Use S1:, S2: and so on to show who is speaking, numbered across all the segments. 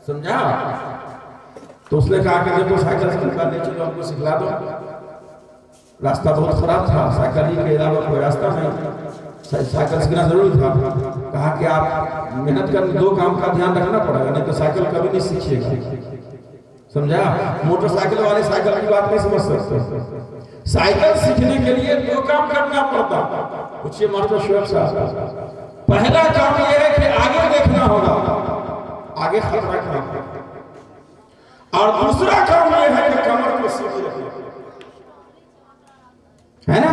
S1: سمجھا؟ تو اس نے کہا کہ دیکھو سائیکل سکھا دے چلو ہم کو سکھلا دو. راستہ بہت خراب تھا، سائیکل ہی کے علاوہ کوئی راستہ نہیں، سائیکل سیکھنا ضروری تھا. کہا کہ آپ محنت کر 2 کام کا دھیان رکھنا پڑے گا، نہیں تو سائیکل کبھی نہیں سیکھیے گا. سمجھا؟ موٹر سائیکل والے سائیکل کی بات نہیں سمجھ سکتے. سائیکل سیکھنے کے لیے 2 کام کرنا پڑتا. پوچھئے ماسٹر شعیب صاحب. پہلا کام یہ ہے کہ آگے دیکھنا ہوگا، آگے خطرہ کرنا ہوگا، اور دوسرا کام یہ ہے کہ کمر کو سیدھی رکھنا ہے نا.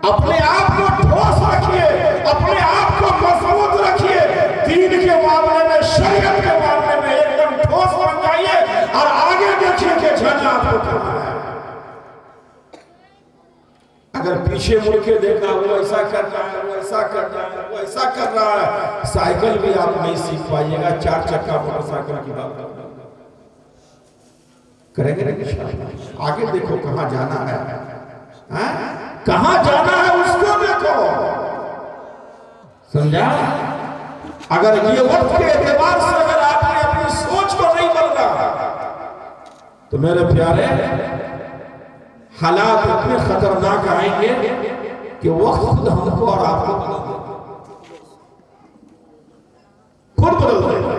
S1: اپنے آپ کو ٹھوس رکھیے، اپنے آپ کو مضبوط رکھیے، دین کے معاملے میں، شریعت کے معاملے میں ایک دم ٹھوس بن جائیے، اور آگے دیکھیے کہ جانا آپ کو کرنا ہے. اگر پیچھے مڑ کے دیکھا وہ ایسا کر رہا ہے، وہ ایسا کر رہا ہے، وہ ایسا کر رہا ہے، سائیکل بھی آپ نہیں سیکھ پائیے گا. 4 چکا موٹر سائیکل کی بات کریں گے انشاءاللہ. آگے دیکھو کہاں جانا ہے، کہاں جانا ہے اس کو دیکھو. سمجھا؟ اگر یہ وقت کے اعتبار سے اگر آپ نے اپنی سوچ کو نہیں بدلا تو میرے پیارے حالات اتنے خطرناک آئیں گے کہ وقت خود ہم کو اور آپ کو بدل دے گا، خود بدل دے گا.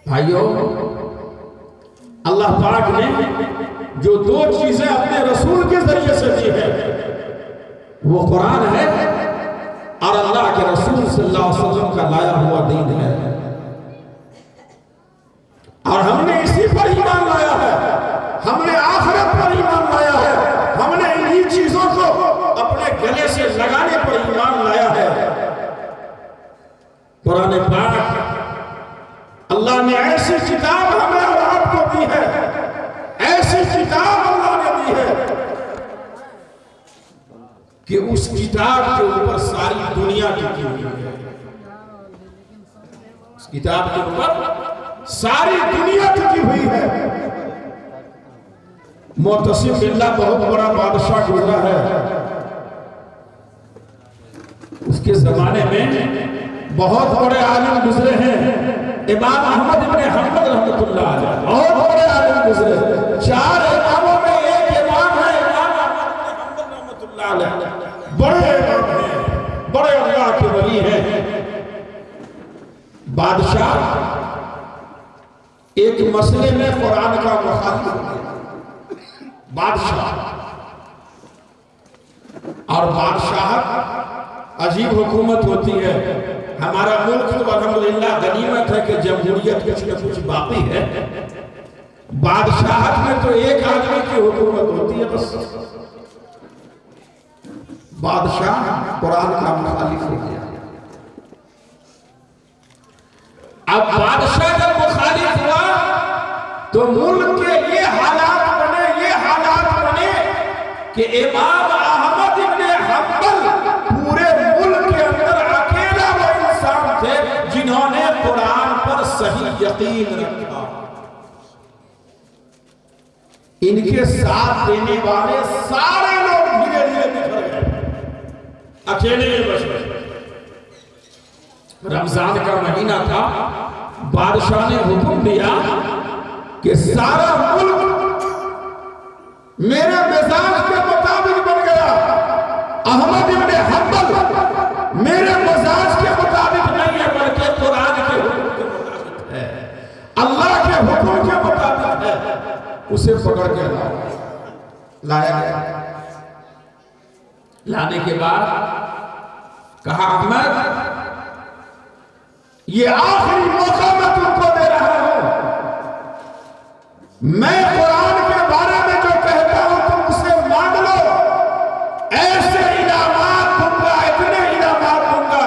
S1: بھائیو، اللہ پاک نے جو 2 چیزیں اپنے رسول کے ذریعے سے دی ہے وہ قرآن ہے اور اللہ کے رسول صلی اللہ علیہ وسلم کا لایا ہوا دین ہے. اور ہم نے اسی پر ایمان لایا ہے، ہم نے آخرت پر ایمان لایا ہے، ہم نے انہی چیزوں کو اپنے گلے سے لگانے پر ایمان لایا ہے. قرآن پاک اللہ نے ایسی کتاب ہمیں اور آپ کو دی ہے، ایسی کتاب اللہ نے دی ہے کہ اس کتاب کے اوپر ساری دنیا ٹکی ہوئی ہے. اس کتاب کے اوپر ساری دنیا ٹکی ہوئی ہے. معتصم باللہ بہت بڑا بادشاہ گزرا ہے. اس کے زمانے میں بہت بڑے عالم گزرے ہیں. امام احمد ابن حنبل رحمۃ اللہ علیہ بہت بڑے عالم گزرے. 4 اماموں میں ایک امام ہے امام احمد ابن حنبل رحمۃ اللہ علیہ. بڑے امام ہیں، بڑے اللہ کے ولی ہیں. بادشاہ ایک مسئلے میں قرآن کا مخالف ہو گیا. بادشاہ اور بادشاہت عجیب حکومت ہوتی ہے. ہمارا ملک تو الحمدللہ غنیمت ہے کہ جمہوریت کچھ نہ کچھ باقی ہے. بادشاہت میں تو ایک آدمی کی حکومت ہوتی ہے بس. بادشاہ قرآن کا مخالف ہو گیا. اب بادشاہ جب مخالف ہوا تو ملک کے یہ حالات بنے کہ امام احمد ابن حنبل پورے ملک کے اندر اکیلا وہ انسان تھے جنہوں نے قرآن پر صحیح یقین رکھا. ان کے ساتھ دینے والے سارے لوگ دھیرے دھیرے بکھر گئے، اکیلے میں بچ گئے. رمضان کا مہینہ تھا. بادشاہ نے حکم دیا کہ سارا ملک میرے مزاج کے مطابق بن گیا. احمد ابن حنبل میرے مزاج کے مطابق نہیں ہے بلکہ قرآن کے حکم کے مطابق ہے، اللہ کے حکم کے مطابق ہے. اسے پکڑ کے لایا گیا. لانے کے بعد کہا احمد یہ آخری موقع میں تم کو دے رہا ہوں. میں قرآن کے بارے میں جو کہتا ہوں تم اسے مان لو. ایسے انعامات دوں گا، اتنے انعامات دوں گا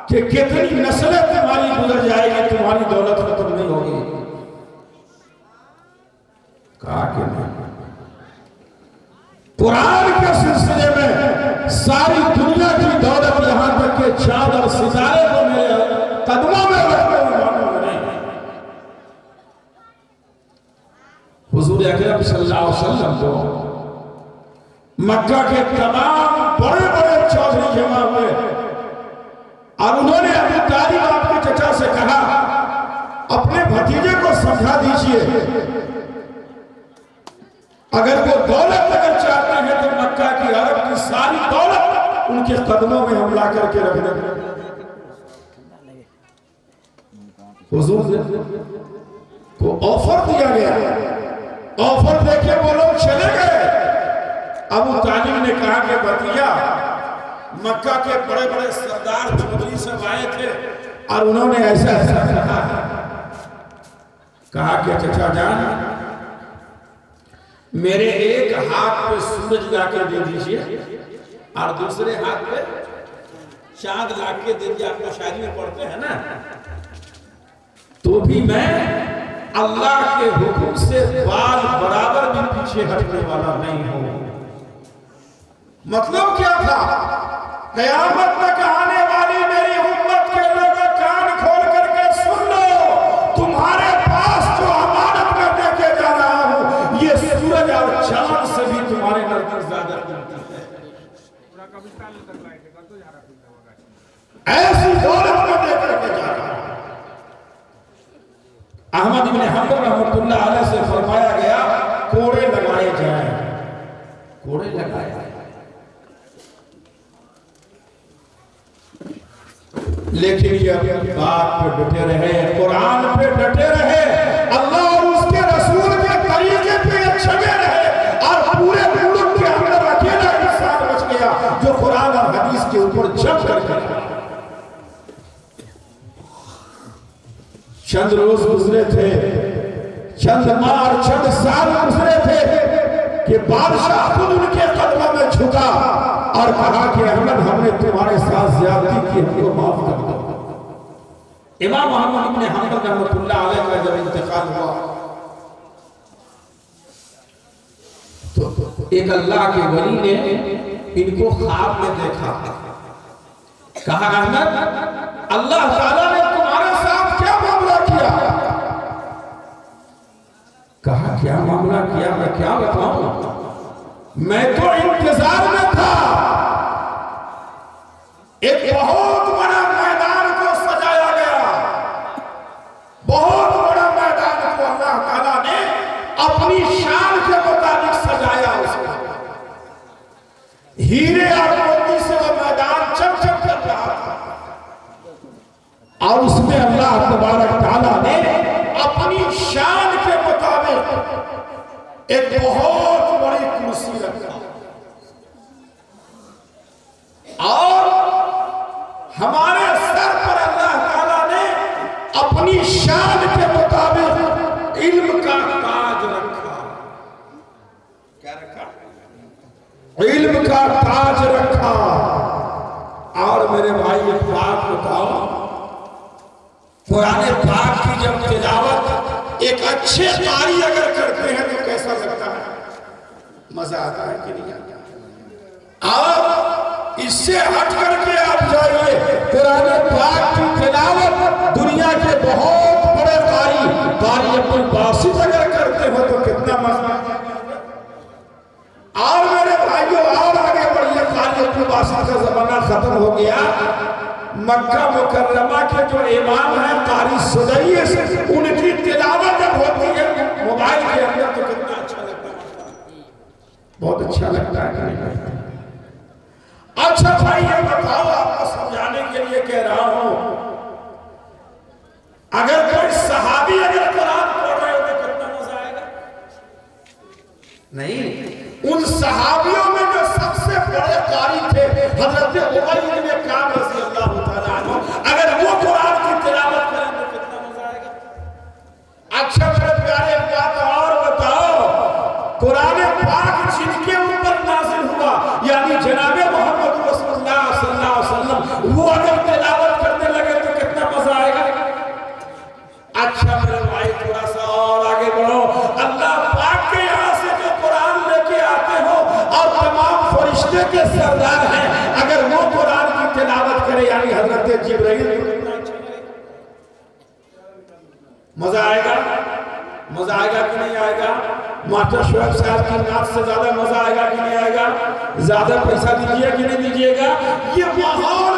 S1: کہ کتنی نسلیں تمہاری گزر جائے گی، تمہاری دولت ختم نہیں ہوگی. کہا کہ نہیں، قرآن کے سلسلے میں ساری دنیا کی دولت یہاں تک کہ چاند اور ستارے کو میرے قدموں میں رکھنے مانوں گا نہیں. حضور اکرم صلی اللہ علیہ وسلم کو مکہ کے تمام بڑے بڑے چودھری جمع ہوئے اور انہوں نے ابو طالب آپ کے چچا سے کہا اپنے بھتیجے کو سمجھا دیجئے اگر وہ دولت اگر چاہتے ہیں تو مکہ کی عرب کی ساری دولت ان کے قدموں میں ہم لا کر کے رکھ دیں۔ حضور کو آفر دیا گیا، آفر دے کے وہ لوگ چلے گئے۔ ابو طالب نے کہا کہ بھتیجا مکہ کے بڑے بڑے سردار چودھری سے آئے تھے اور انہوں نے ایسا کہا کہ چچا جان میرے ایک ہاتھ پہ سورج لا کے دے دیجئے اور دوسرے ہاتھ پہ چاند لا کے دے دیجئے۔ آپ کو شاعری میں پڑھتے ہیں نا، تو بھی میں اللہ کے حکم سے بال برابر بھی پیچھے ہٹنے والا نہیں ہوں۔ مطلب کیا تھا؟ قیامت تک آنے والی میری امت کے لوگ کان کھول کر کے سن لو، تمہارے پاس جو امانت میں دے کے جا رہا ہوں یہ سورج اور چاند سے بھی تمہارے نزدیک زیادہ قیمتی ہے۔ ایسی دولت میں دے کر کے جا رہا ہوں۔ احمد بن حنبل رحمۃ اللہ علیہ سے فرمایا گیا کوڑے لگائے جائیں، کوڑے لگائے جائیں، لیکن یہ اپنی بات پہ ڈٹے رہے، قرآن پہ ڈٹے رہے، اللہ اور اس کے رسول کے طریقے پہ چھپے رہے، اور پورے ملک کے اندر اکیلا انسان بچ گیا جو قرآن اور حدیث کے اوپر جم کر گیا۔ چند روز گزرے تھے، چند ماہ اور چند سال گزرے تھے کہ بادشاہ خود ان کے قدموں میں جھکا اور کہا کہ احمد ہم نے تمہارے ساتھ زیادتی کی، ہم کو معاف کر دو۔ امام محمد بن حنبل رحمۃ اللہ علیہ کا جب انتقال ہوا تو ایک اللہ کے ولی نے ان کو خواب میں دیکھا، کہا احمد اللہ تعالیٰ نے تمہارے ساتھ کیا معاملہ کیا؟ کہا کیا معاملہ کیا؟ میں کیا بتاؤں، میں تو انتظار میں تھا، ایک بہت بڑا میدان کو سجایا گیا، بہت بڑا میدان کو اللہ تعالیٰ نے اپنی شان کے مطابق سجایا، اس کو ہیرے اور موتی سے وہ میدان چمچم کر رہا تھا، اور اس میں اللہ تبارک تعالیٰ نے اپنی شان کے مطابق ایک بہت بڑی کرسی رکھا، اور ہمارے سر پر اللہ تعالیٰ نے اپنی شان کے مطابق علم کا تاج رکھا۔ کیا رکھا؟ علم کا تاج رکھا۔ اور میرے بھائی ایک بات بتاؤ، قرآن پاک کی جب تلاوت ایک اچھے قاری اگر کرتے ہیں تو کیسا لگتا ہے؟ مزہ آتا ہے کہ نہیں آتا؟ اور اس سے ہٹ کر کے آپ جائیے، قرآن پاک کی تلاوت دنیا کے بہت بڑے قاری عبد الباسط اگر کرتے ہو تو کتنا مزہ آتا ہے۔ اور میرے بھائیوں اور آگے بڑھیے، قاری عبد الباسط کا زمانہ ختم ہو گیا، مکہ مکرمہ کے جو امام ہیں قاری سدئی سے ان کی تلاوت جب ہوتی ہے موبائل کے اندر تو کتنا اچھا لگتا ہے، بہت اچھا لگتا ہے کہ نہیں؟ اچھا بھائی یہ بتاؤ، آپ کو سمجھانے کے لیے کہہ رہا ہوں، اگر کوئی صحابی اگر قرآن پڑھ رہے ہو تو کتنا مزہ آئے گا؟ نہیں، ان صحابیوں میں جو سب سے بڑے قاری تھے حضرت ابی بن کعب رضی اللہ تعالیٰ عنہ، اگر وہ قرآن کی تلاوت کریں تو کتنا مزہ آئے گا؟ اچھا میرے پیارے ایک بات اور بتاؤ، قرآن پاک جن کے اوپر نازل ہوا یعنی جناب محمد رسول اللہ صلی اللہ علیہ وسلم، وہ اگر تلاوت کرنے لگے تو کتنا مزہ آئے گا؟ اچھا میرے بھائی تھوڑا سا اور آگے بڑھو، اللہ پاک کے یہاں سے جو قرآن لے کے آتے ہو اور تمام فرشتے کے سردار ہیں، اگر وہ قرآن کی تلاوت کرے یعنی حضرت جبرائیل تو کتنا اچھا لگے گا؟ مزہ آئے گا؟ مزہ آئے گا کہ نہیں آئے گا؟ ماسٹر شعیب صاحب کی نعت سے زیادہ مزہ آئے گا کہ نہیں آئے گا؟ زیادہ پیسہ دیجیے کہ نہیں دیجیے گا؟ یہ ماحول